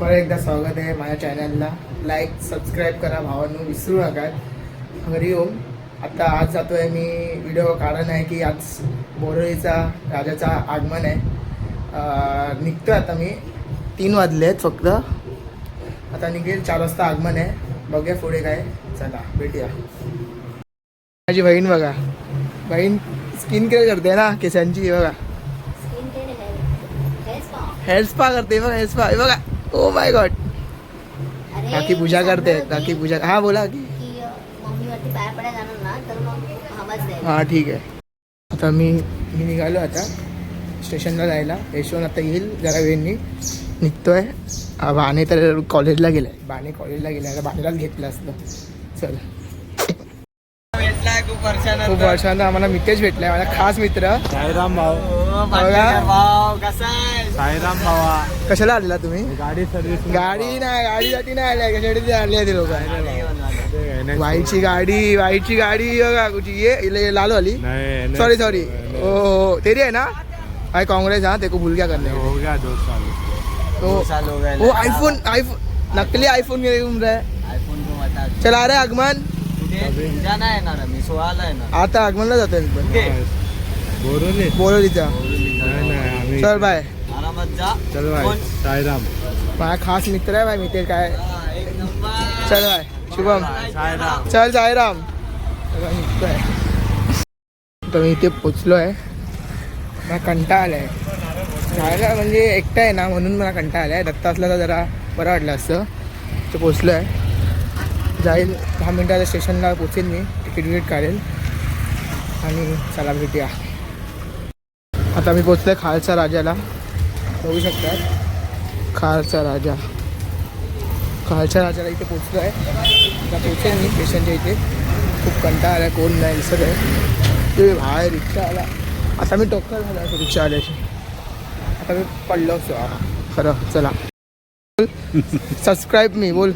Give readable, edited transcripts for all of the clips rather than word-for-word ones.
परत एकदा स्वागत आहे माझ्या चॅनलला. लाईक सबस्क्राईब करा भावांनो, विसरू नका. घरी ओम. आता आज जातो आहे मी. व्हिडिओ कारण आहे की आज बोरळीचा राजाचा आगमन आहे. निघतो आता मी. 3 वाजले आहेत फक्त. आता निघेल 4 वाजता आगमन आहे. बघूया पुढे काय. चला भेटूया. माझी बहीण बघा. बहीण स्किन केअर करते ना केसांची. बघा हेअर स्पा करते. बघा हेअर स्पा बघा. Oh my God. काकी पूजा करते. काकी पूजा. हा बोला की. हा ठीक आहे. आता मी निघालो आता स्टेशनला जायला. यशवंत आता येईल जरा वेळनी. निघतोय. बाणे तर कॉलेजला गेलाय. बाणे कॉलेजला गेलाय. आता बाणेलाच घेतलं असतं. चल. खूप वर्षांना आम्हाला मितेश भेटलाय. माझा खास मित्र साईराम भाऊ. साईराम भावा. कशाला आलेला तुम्ही? गाडी सर्व्हिस. गाडी नाही, गाडीसाठी नाही आल्या. कशासाठी आणली आहे ते लोक? वाईची गाडी. वाईची गाडी बघा कुठची. ये लालो आली. Sorry sorry. ओ तेरी है ना भाई. कांग्रेस. हाँ तेको भूल क्या करने. हो गया 2 साल. तो 2 साल हो गए. वो आईफोन नकली आईफोन में घूम रहा है. आईफोन को बता. चला रहे आगमन. जाना है ना मी 16 है ना. आता आगमनला जातोय बोरोली. बोरोलीचा. चल बाय. आरामात जा. चल बाय. साईराम माझा खास मित्र आहे भाई. मित्र काय. चल बाय शुभम. साईराम. चल साईराम. निघतोय. तर मी इथे पोचलो आहे. मला कंटाळा आला आहे जायला. म्हणजे एकटा आहे ना म्हणून मला कंटाळा आला आहे. दत्ता असला तर जरा बरं वाटलं असतं. ते पोचलो आहे. जाईल 10 मिनटाच्या स्टेशनला पोचेल मी. तिकीट काढेल आणि चला भेटूया. आता मी पोचलो आहे खालचा राजाला. बघू शकतात खालचा राजा. खालच्या राजाला इथे पोचलो आहे. आता पोचेल मी स्टेशनच्या इथे. खूप कंटाळा आला आहे. कोण नाही दिसत आहे. ते बाहेर रिक्षा आला. आता मी टोकर झाला आहे रिक्षा आल्याची. आता मी पडलो खरं. चला सबस्क्राईब मी बोल.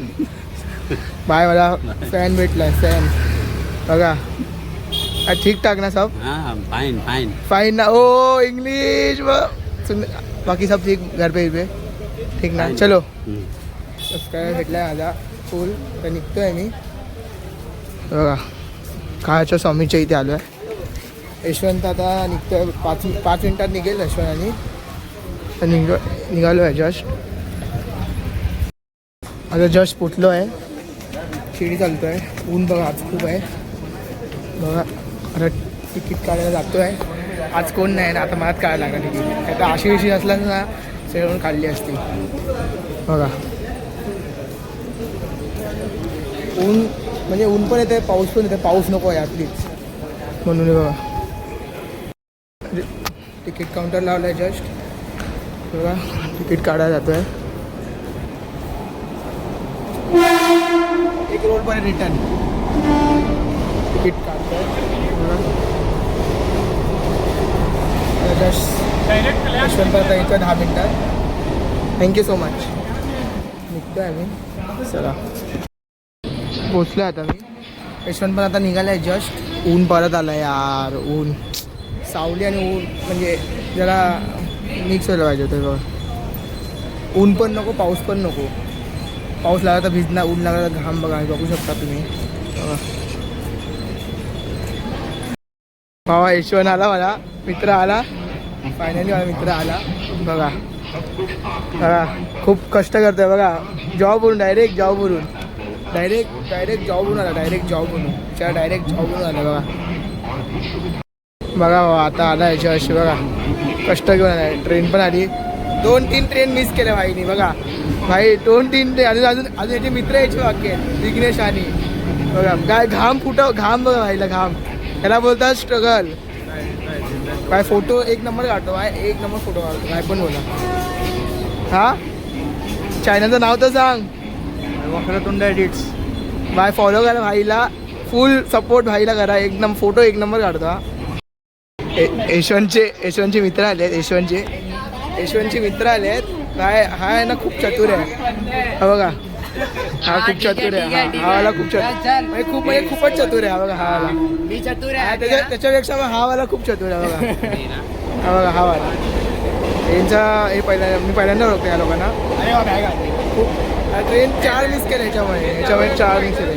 बाय. मला फॅन भेटला. फॅन बघा. ठीक-ठाक ना सब. फाइन फाइन फाइन ना. ओ इंग्लिश. बाकी सब ठीक. घर पे ठीक ना. चलो सबस्क्राईब भेटला माझा फुल. तर निघतो आहे मी. बघा खायच्या स्वामीच्या इथे आलो आहे. यशवंत आता निघतो आहे. 5 मिनटात निघेल यशवंत. आणि निघालो आहे जस्ट. आता जस्ट पोचलो आहे. शिडी चालतो आहे. ऊन बघा आज खूप आहे. बघा आता तिकीट काढायला जातो आहे. आज कोण नाही ना. आता मलाच काढायला लागणार तिकीट. आता आशी असलाच ना सगळं काढली असती. बघा ऊन म्हणजे ऊन पण येते पाऊस पण येते. पाऊस नको आहे प्लीज म्हणून. बघा तिकीट काउंटर लावलं आहे जस्ट. बघा तिकीट काढायला जातो आहे. 1 रोड पर रिटर्न तिकीट काढतो आहे. जस्ट यशवंतपर्यंत येतो 10 मिनटात. Thank you so much. निघतो आहे मी. चला पोचलो आहे आता मी. यशवंत पण आता निघालं आहे जस्ट. ऊन परत आलं आहे यार. ऊन सावली आणि ऊन म्हणजे जरा मिक्स व्हायला पाहिजे होतं. बघा ऊन पण नको पाऊस पण नको. पाऊस लागला तर भिजणार. ऊन लागला तर घाम. बघा बघू शकता तुम्ही. भावा यशवंत आला. मला मित्र आला. फायनली मला मित्र आला. बघा बघा खूप कष्ट करतोय. बघा जॉबवरून डायरेक्ट जॉबवरून डायरेक्ट जॉबवरून आला. डायरेक्ट जॉबवरून आला. बघा बघा बाबा आता आला याच्या. बघा कष्ट घेऊन आला. ट्रेन पण आली. 2-3 ट्रेन मिस केल्या भाईनी. बघा भाई 2-3 ट्रेन. अजून याचे मित्र यायचे वाक्य विघ्नेश आणि बघा काय घाम घाम बघा भाईला. घाम त्याला बोलतात स्ट्रगल. काय फोटो 1 नंबर काढतो. भाई 1 नंबर फोटो काढतो. काय पण बोला. हा चॅनलचं नाव तर सांग. वक्रतुंड एडिट्स. भाई फॉलो करा भाईला. फुल सपोर्ट भाईला करा. फोटो 1 नंबर काढतो. हा यशवंतचे मित्र आले आहेत. यशवंतचे मित्र आले आहेत. काय हा आहे ना खूप चतुर आहे. हा बघा हा खूप चतुर आहे. हा वाला खूप चतुर म्हणजे खूपच चतुर आहे. हा बघा हा वाला मी चतुर आहे. त्याच्यापेक्षा हा वाला खूप चतुर आहे. बघा हा बघा हा वाला. यांचा हे मी पहिल्यांदा ओळखतो या लोकांना. खूप ट्रेन 4 मिस केले याच्यामुळे 4 मिस केले.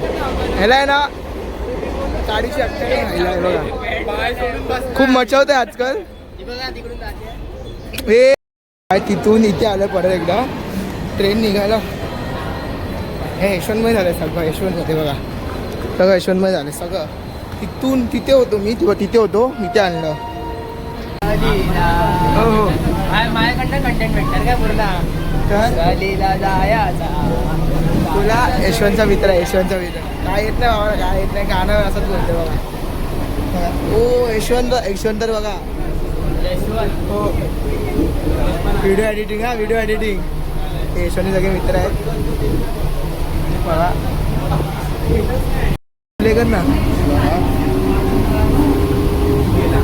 ह्याला आहे ना गाडीची अक्कल नाही आहे बघा. खूप मचावत आहे आजकाल हे. तिथून इथे आलं परत एकदा ट्रेन निघायला. हे यशवंतमय झालं सगळं. यशवंतमध्ये बघा सगळं यशवंतमय झालं सगळं. तिथून तिथे होतो मी तिथे होतो इथे आणलं. हो हो माझ्याकडनं कंटेंट भेटणार काय पूर्ण सहलीला जायचा. तुला यशवंतचा मित्र आहे. यशवंतचा मित्र काय येत नाही बाबा. काय येत नाही गाणं असंच बोलते बघा. ओ यशवंत तर बघा. हो व्हिडिओ एडिटिंग. हा व्हिडिओ एडिटिंग. हे यशवंत सगळे मित्र आहेत बघा. प्ले कर ना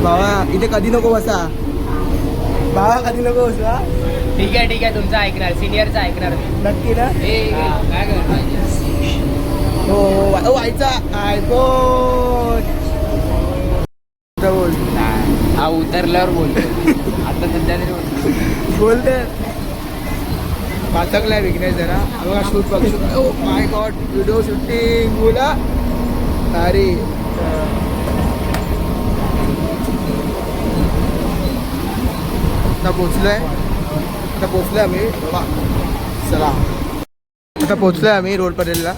बाबा. इथे कधी नको बसा बाबा. कधी नको बसा. ठीक आहे तुमचं ऐकणार सिनियरचं ऐकणार. नक्की ना. काय हो हो व्हायचा आयफोन बोल. हा उतरल्यावर बोलतो. आता सध्या तरी बोलते वाचकलाय विघ्नेश जरा. बघा शूट बघ. Oh my God video shooting बोला. अरे आता पोचलोय आम्ही. चला आता पोचलोय आम्ही रोड परेलला.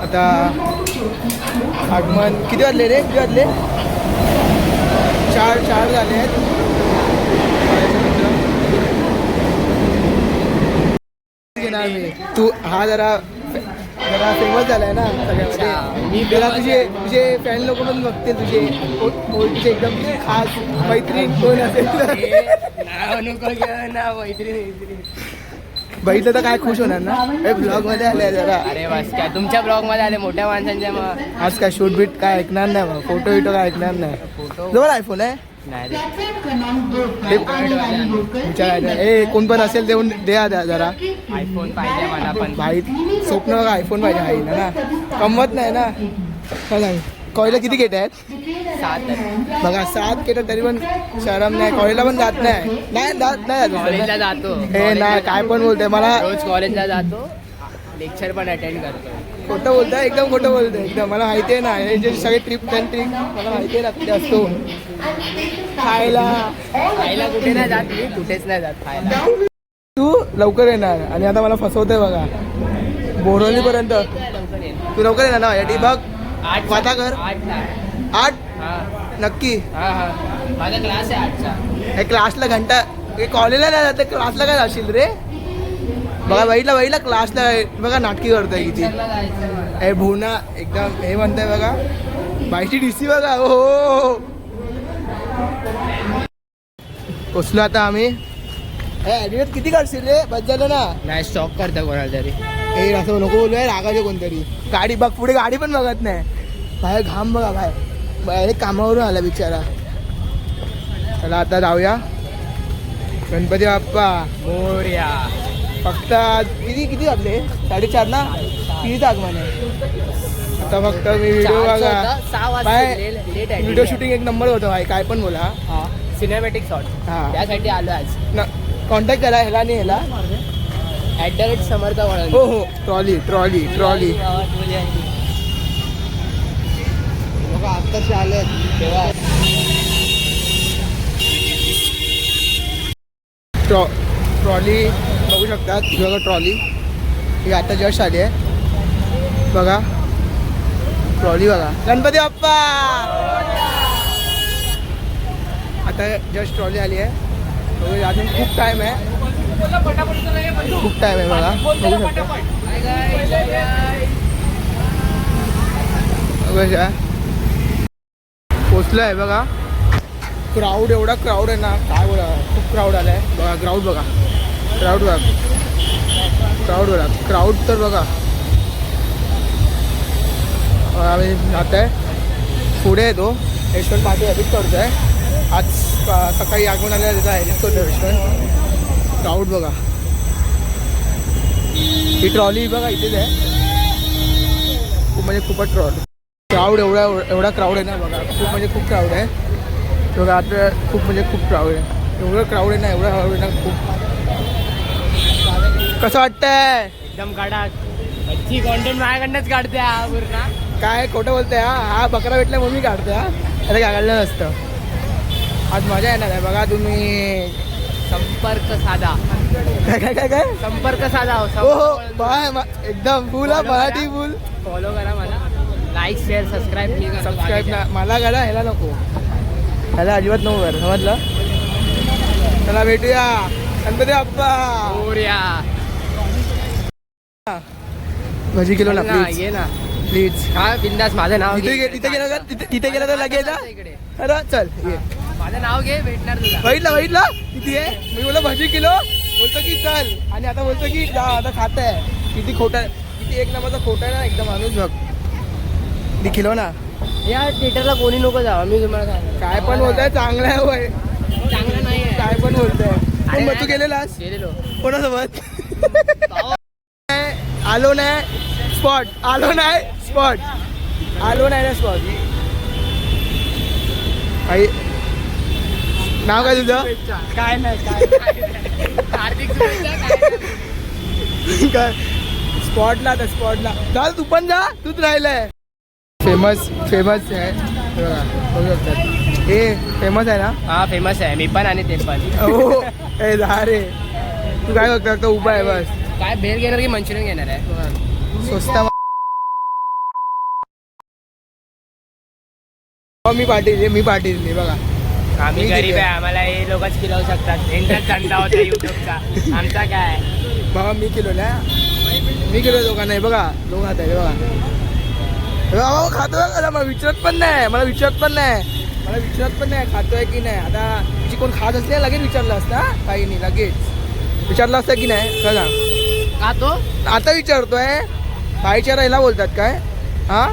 आता आगमन किती वाजले रे? किती वाजले? 4 झाले आहेत. घेणार मी. तू हा जरा फेमस झालाय ना सगळ्यामध्ये. त्याला तुझे फॅन लोक पण बघतील. तुझे एकदम खास मैत्रीण कोण असेल नाव नको घेऊ ना. मैत्रीण बघितलं तर काय खुश होणार ना. ब्लॉग मध्ये आले जरा. अरे बस काय तुमच्या ब्लॉग मध्ये आले मोठ्या माणसांच्या. मग आज काय शूट बीट काय ऐकणार नाही. मग फोटो बिटो काय ऐकणार नाही. जवळ आयफोन आहे. नाही रे. कोण पण असेल देऊन द्या जरा. आयफोन पाहिजे मला पण. भाई स्वप्न बघा आयफोन पाहिजे आई ना. कमवत नाही ना. काय सांग कॉलेजला किती केट आहेत? 7 बघा 7 केट तरी पण शरम नाही. कॉलेजला पण जात नाही. कॉलेजला जातो. हे नाही काय पण बोलतोय मला. रोज कॉलेजला जातो. लेक्चर पण अटेंड करतो. खोटं बोलतोय. एकदम खोटं बोलतोय. एकदम मला माहिती आहे ना. हे जे सगळे ट्रिप मला माहिती आहे ना कुठे असतो खायला कुठे नाही जात मी. कुठेच नाही जात खायला. तू लवकर येणार आणि आता मला फसवतोय बघा. बोरवलीपर्यंत तू लवकर येणार ना. याठी बघ वाटा कर. 8 नक्की. हा माझा क्लास आहे 8चा. क्लासला घंटा कॉलेजला नाही जाते. क्लासला काय जाशील रे? बघा बाईला क्लासला बघा नाटकी करतोय किती. हे भुना एकदम हे म्हणताय बघा. बाईची डीसी बघा. हो पोचलो आता आम्ही. ॲडिट किती काढशील रे? बस झालं ना. नाही स्टॉक करतो कोणाला तरी. हे असं नको बोलूय. रागाचे कोणतरी. गाडी बघ पुढे गाडी पण बघत नाही. बाहेर घाम बघा. बाहेर कामावरून आला बिचारा. चला आता जाऊया. गणपती बाप्पा मोरया. फक्त किती वाजले? 4:30 ना. किती आगमन आहे आता. फक्त मी व्हिडिओ बघा. व्हिडिओ शूटिंग एक नंबर होतं भाई. काय पण बोला. Cinematic shot. हा त्यासाठी आलो आज. कॉन्टॅक्ट करा ह्याला नाही ह्याला. @समर्थ वळण. हो ट्रॉली आत्ताचे आले तेव्हा ट्रॉली बघू शकतात. बघा ट्रॉली ही आता जस्ट आली आहे बघा. ट्रॉली बघा. गणपती बाप्पा. आता जस्ट ट्रॉली आली आहे. अजून खूप टाईम आहे. बघा बघू शकता. पोचलं आहे बघा. एवढा क्राऊड आहे ना काय बोला. खूप क्राऊड आला आहे बघा. क्राऊड तर बघा. आम्ही जात आहे पुढे येतो. यशवंत माझं एडिट करतो आहे. आज सकाळी आगमन आलेला त्याचा एडिट करतो यशवंत. क्राऊड बघा. ही ट्रॉली बघा इथेच आहे. खूपच क्राऊड एवढा क्राऊड आहे ना बघा. खूप क्राऊड आहे बघा. आता खूप क्राऊड आहे. एवढं क्राऊड आहे ना. खूप कसं वाटतंय? एकदम कडक. अच्छी कॉन्टेंट माझ्याकडनंच काढते हा पूर्ण. काय खोटं बोलतोय हा बकरा भेटला म्हणून मी काढतोय हा. अरे काय काढलं नसतं. आज मजा येणार आहे बघा तुम्ही. संपर्क साधा. काय काय काय काय संपर्क साधा. हो हो बाय एकदम फुल हा मराठी फुल. फॉलो करा मला. लाईक शेअर सबस्क्राईब सबस्क्राईब ना मला करा ह्याला नको. ह्याला अजिबात नको कर समजलं. चला भेटूया गणपती बाप्पा. मोरया. भजी किलो ना ना, प्लीज ये ना प्लीज. हा बिंदास. माझं नाव तिथे घे. तिथे गेला का तिथे गेला तर लगेच जा. इकडे अरे चल ये. माझं नाव घे भेटणार तुला. बघितलं किती आहे. मी बोललो भजी किलो बोलतो की चल आणि आता बोलतो की जा आता खात आहे. किती खोटा किती एक नंबरचा खोटा आहे ना एकदम माणूस बघ. किती किलो ना. या थिएटरला कोणी नको जावा मी तुम्हाला सांगतो. काय पण बोलताय चांगलं आहे वय. चांगलं नाही आहे. काय पण बोलताय. अरे पण मग तू नाही. गेलेलास गेलेलो. कोणासोबत. आलो नाही स्पॉट. आलो नाही स्पॉट. आलो नाही ना स्पॉट. आई नाव काय तुझं. काय नाही हार्दिक शुभेच्छा. काय स्पॉटला आता स्पॉटला जा. तू पण जा. तूच राहिलंय. फेमस फेमस आहे बघा, बघू शकतात. हे फेमस आहे ना. हा फेमस आहे. मी पण आणि ते पण. हो ए जा रे. तू काय बघतो फक्त उभा आहे बस. काय भेल घेणार की मंचुरियन घेणार आहे. स्वस्त मी पाटील बघा. आम्ही मी गरीब किती आहे. आम्हाला हे लोकच खिलवू शकतात. यांचाच धंदा होता युट्यूबचा. आमचा काय. बाबा मी किलो दोघांना आहे बघा. दोघं खात आहे बघा. बाबा खातोय का. मला विचारत पण नाही खातोय की नाही. आता तिची कोण खात असले लगेच विचारलं असतं. काही नाही लगेच विचारलं असतं की नाही. का सांग का तो आता विचारतोय. भाईचारा ह्याला बोलतात काय. हा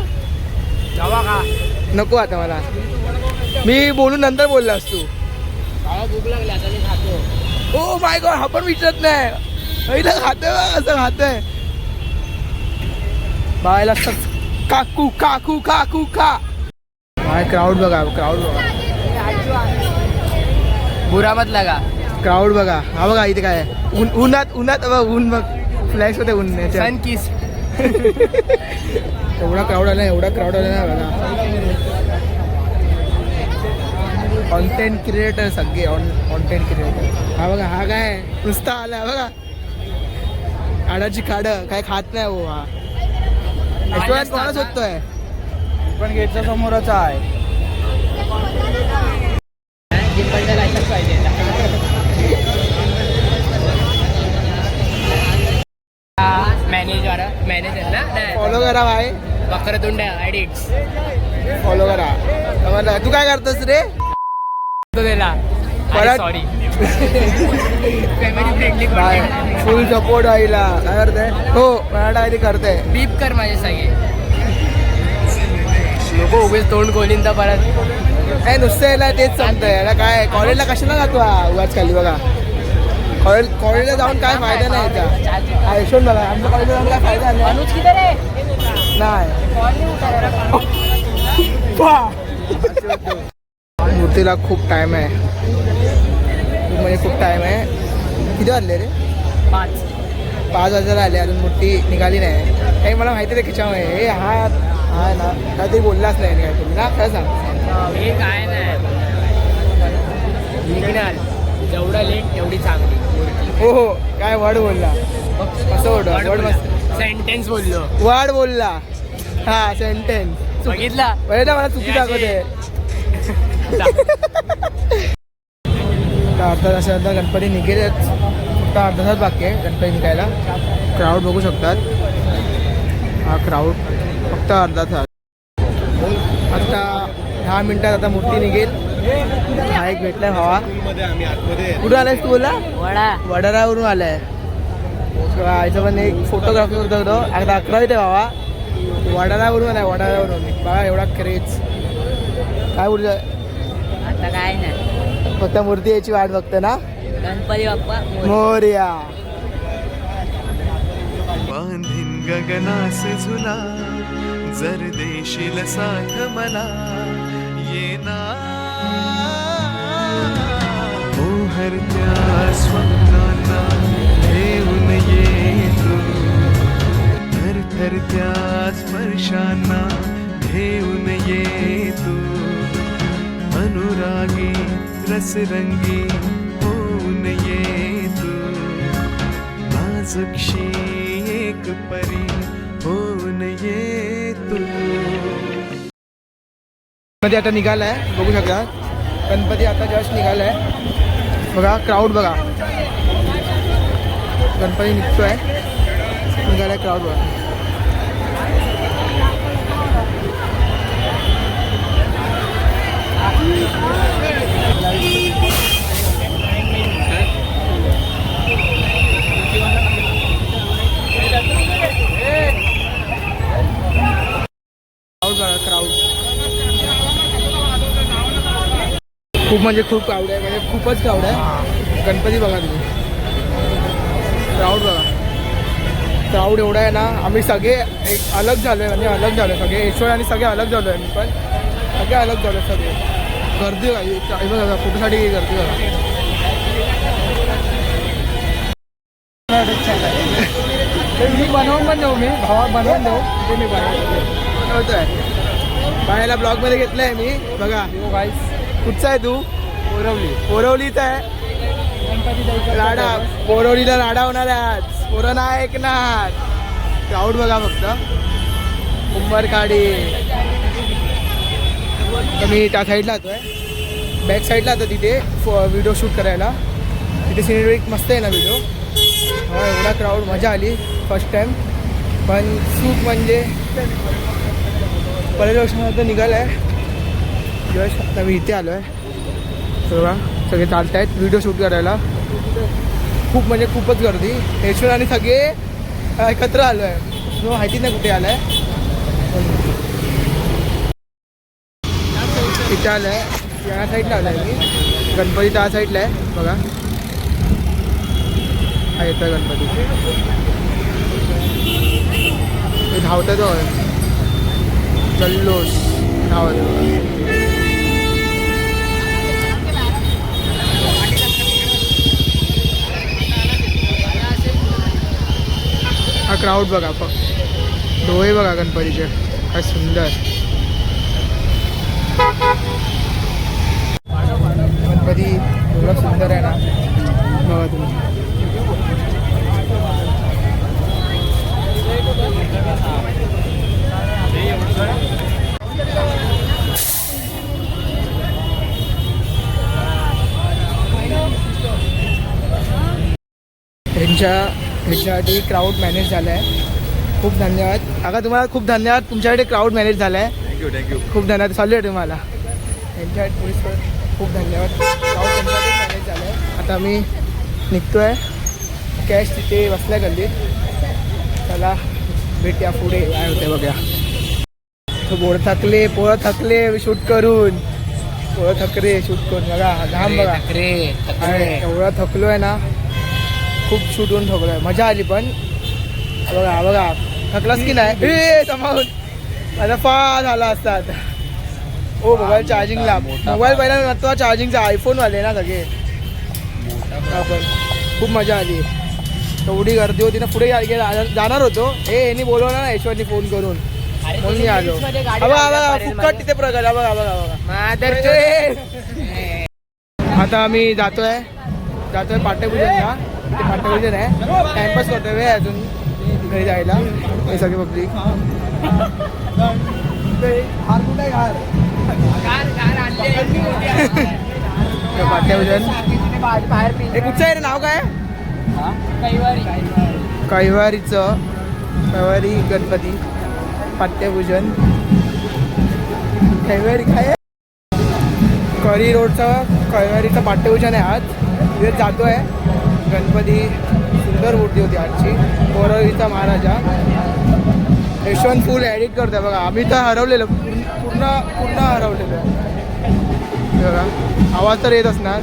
जावा का. नको आता मला. मी बोलून नंतर बोलला असतो. मला भूक लागली आता मी खातो. ओ माय गॉड हा पण विचारत नाही. पहिलं खातोय बघ असं खातोय. बायला काकू काकू काकू का. काय क्राऊड बघा. बुरा मत लगा. क्राऊड बघा. हा बघा इथे काय आहे. उन्हात बघ ऊन बघ. फ्लॅश होते ऊन. सन किस. एवढा क्राऊड आला ना बघा. कॉन्टेंट क्रिएटर सगळे कॉन्टेंट क्रिएटर. हा बघा हा काय नुसता आला बघा. आडाची खाडं काय खात नाही हो हा. रेस्टॉरंट कोणाच होतोय. पण गेटच्या समोरच आहे. जिंपलचा लायसन्स पाहिजे. मॅनेजर ना. फॉलो करा भाई. वक्रतुंड एडिट्स. फॉलो करा. समजलं? तू काय करतोस रे. परत- sorry. Family friendly by full support आईला. काय करते हो मराठा काहीतरी करते. बीप कर माझे सगळे लोक उभेच तोंड खोलीन तर परत. काय नुसतं याला तेच सांगतंय. याला काय कॉलेजला कशाला जातो हा उगाच खाली बघा. कॉलेजला जाऊन काय फायदा नाही याचा. हा यशवंत मला आमच्या कॉलेजला जाऊन काय फायदा नाही. अनुज किधर है. मूर्तीला खूप टाइम आहे. म्हणजे खूप टाइम आहे. किती वाजले रे. 5 वाजायला आले. अजून मूर्ती निघाली नाही. काही मला माहिती आहे खिच्यामुळे. हे हा ना काहीतरी बोललाच नाही काहीतरी ना. खरं सांग. हे काय नाही निघणार. जेवढा लेट तेवढी चांगली मूर्ती. हो काय वर्ड बोलला. असं वर्ड मस्त सेंटेन्स बोललो. वर्ड बोलला. हा सेंटेन्स बघितला. ना मला चुकी दाखवते. अर्धा तासानंतर गणपती निघेलच. फक्त अर्धा तास बाकी आहे गणपती निघायला. क्राऊड बघू शकतात. हा क्राऊड फक्त अर्धा तास. आता 10 मिनिटात आता मूर्ती निघेल. हा एक भेटलाय भावा. कुठं आलायस तू बोला. वडारावरून आलाय. याचा पण एक फोटोग्राफी करतो होतो. आता 11 इथे भावा. वडारावरून आलाय. वडारावरून बघा एवढा क्रेज. काय बोलतो आता काय नाही. फक्त मूर्ती याची वाट बघतो ना. गणपती बाप्पा मोरया. बांधीन गगनास झुला जर देशील साथ मला येना मोहरत्या स्वप्नांना घेऊन ये निखरत्या स्पर्शांना घेऊन येतो अनुरागी रसरंगी होऊन येतो नाजूकशी एक परी होऊन येतो. गणपती आता निघालाय बघू शकता. गणपती आता जस्ट निघालाय बघा. क्राऊड बघा. गणपती निघतोय निघालाय. क्राऊड बघा. क्राऊड खूप म्हणजे खूप क्राऊड आहे. म्हणजे खूपच क्राऊड आहे. गणपती बघा तुम्ही. क्राऊड बघा. क्राऊड एवढा आहे ना. आम्ही सगळे एक अलग झालो आहे. म्हणजे अलग झालो आहे सगळे. ईश्वर आणि सगळे अलग झालो आहे. मी पण सगळे अलग झालो आहे. सगळे गर्दी बघा. फोटोसाठी गर्दी बघा. मी बनवून पण देऊ. मी भावा बनवून देऊ. ते मी बनवतोय. बाहेरला ब्लॉगमध्ये घेतलं आहे मी बघा. कुठचा आहे तू? बोरवलीचा आहे. राडा बोरवलीला राडा होणार आहे आज. पोरं नाही ऐकणार. क्राऊड बघा फक्त. उंबरखाडी. तर मी त्या साईडला जातोय. बॅक साईडला जातो तिथे व्हिडिओ शूट करायला. तिथे सिनेमॅटिक मस्त आहे ना व्हिडिओ. एवढा क्राऊड मजा आली फर्स्ट टाईम. पण शूट म्हणजे पहिल्या वर्षानंतर निघालं आहे. जस्ट आता मी इथे आलो आहे. बघा सगळे चालत आहेत व्हिडिओ शूट करायला. खूप म्हणजे खूपच गर्दी. यशवंत आणि सगळे एकत्र आलो आहे. माहिती नाही कुठे आलं आहे. इथे आलं आहे. या साईडला आलं आहे मी. गणपती त्या साईडला आहे बघा. हा येतो गणपती. धावतं तो जल्लोष धावत. हा क्राऊड बघा. डोळे बघा गणपतीचे काय सुंदर. गणपती एवढा सुंदर आहे ना बघा तुम्ही. ह्याच्यासाठी क्राऊड मॅनेज झालं आहे. खूप धन्यवाद काका. तुम्हाला खूप धन्यवाद. तुमच्यासाठी क्राऊड मॅनेज झालं आहे. थँक्यू. खूप धन्यवाद. चालू आहे तुम्हाला. यांच्यासाठी पोलीसवर खूप धन्यवाद. क्राऊड त्यांच्यासाठी मॅनेज झालं आहे. आता मी निघतो आहे. कॅश तिथे बसल्या गल्लीत. चला भेटूया पुढे काय होते बघा. पोरं थकले शूट करून. पोरं थकरे शूट करून बघा. घाम बघा. एवढा थकलो आहे ना. खूप शूट होऊन थकलो आहे. मजा आली पण बघा. बघा थकलास की नाही. समावून माझा फार झाला असतात. ओ मोबाईल चार्जिंगला. मोबाईल पहिला नव्हता चार्जिंगचा. आयफोनवाले ना सगळे. आपण खूप मजा आली. एवढी गर्दी होती ना. पुढे जाणार होतो. यांनी बोलवलं ना ईश्वरनी फोन करून म्हणून मी आलो. बघा फुकट तिथे प्रकार. बघा बघा बघा. आता आम्ही जातोय पाठ्यपूजनला. ते पाठ्यपूजन आहे. टाइमपास करतोय वेळ अजून घरी जायला. हे सगळे पब्लिक. पाठ्यपूजन हे कुठचं आहे रे? नाव काय? कैवारी गणपती पाठ्यपूजन. कैवारी काय? करी रोडचं कैवारीचं पाठ्यपूजन आहे आज. तिथे जातो आहे. गणपती सुंदर मूर्ती होती आजची. बोरवलीचा महाराजा. यशवंत फुल एडिट करतोय बघा. आम्ही तर हरवलेलो. पूर्ण हरवलेलो आहे बघा. आवाज तर येत असणार.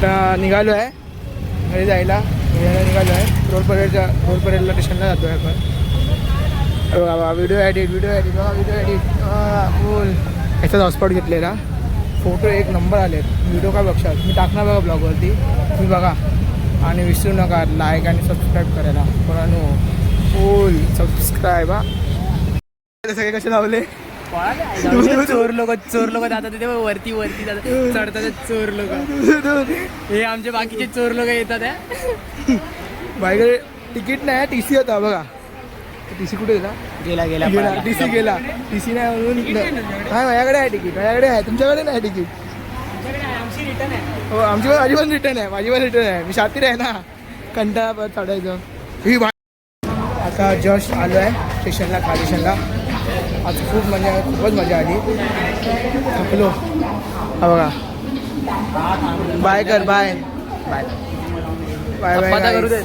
आता निघालो आहे घरी जायला निघालो आहे रोड परेडला स्टेशनला जातो आहे आपण व्हिडिओ एडिट बोल याचाच हॉटस्पॉट घेतलेला फोटो एक नंबर आले व्हिडिओ काय बघशाल मी टाकणार बघा ब्लॉगवरती तुम्ही बघा आणि विसरू नका लाईक आणि सबस्क्राईब करायला कोणानो फुल सबस्क्राईब हा सगळे कसे लावले चोर लोक जातात ते वरती जातात चढतात चोर लोक हे आमचे बाकीचे चोर लोक येतात बाईकडे तिकीट नाही टी सी होता बघा टी सी कुठे गेला गेला टी सी गेला टी सी नाही म्हणून हा माझ्याकडे आहे तिकीट माझ्याकडे आहे तुमच्याकडे नाही तिकीट आमची रिटर्न आहे हो माझी पण रिटर्न आहे मी शातीर आहे ना कंटाळा परत चढायचं ही आता जस्ट आलो आहे स्टेशनला स्टेशनला आज खूपच मजा आली थकलो हा बघा बाय कर बाय करू दे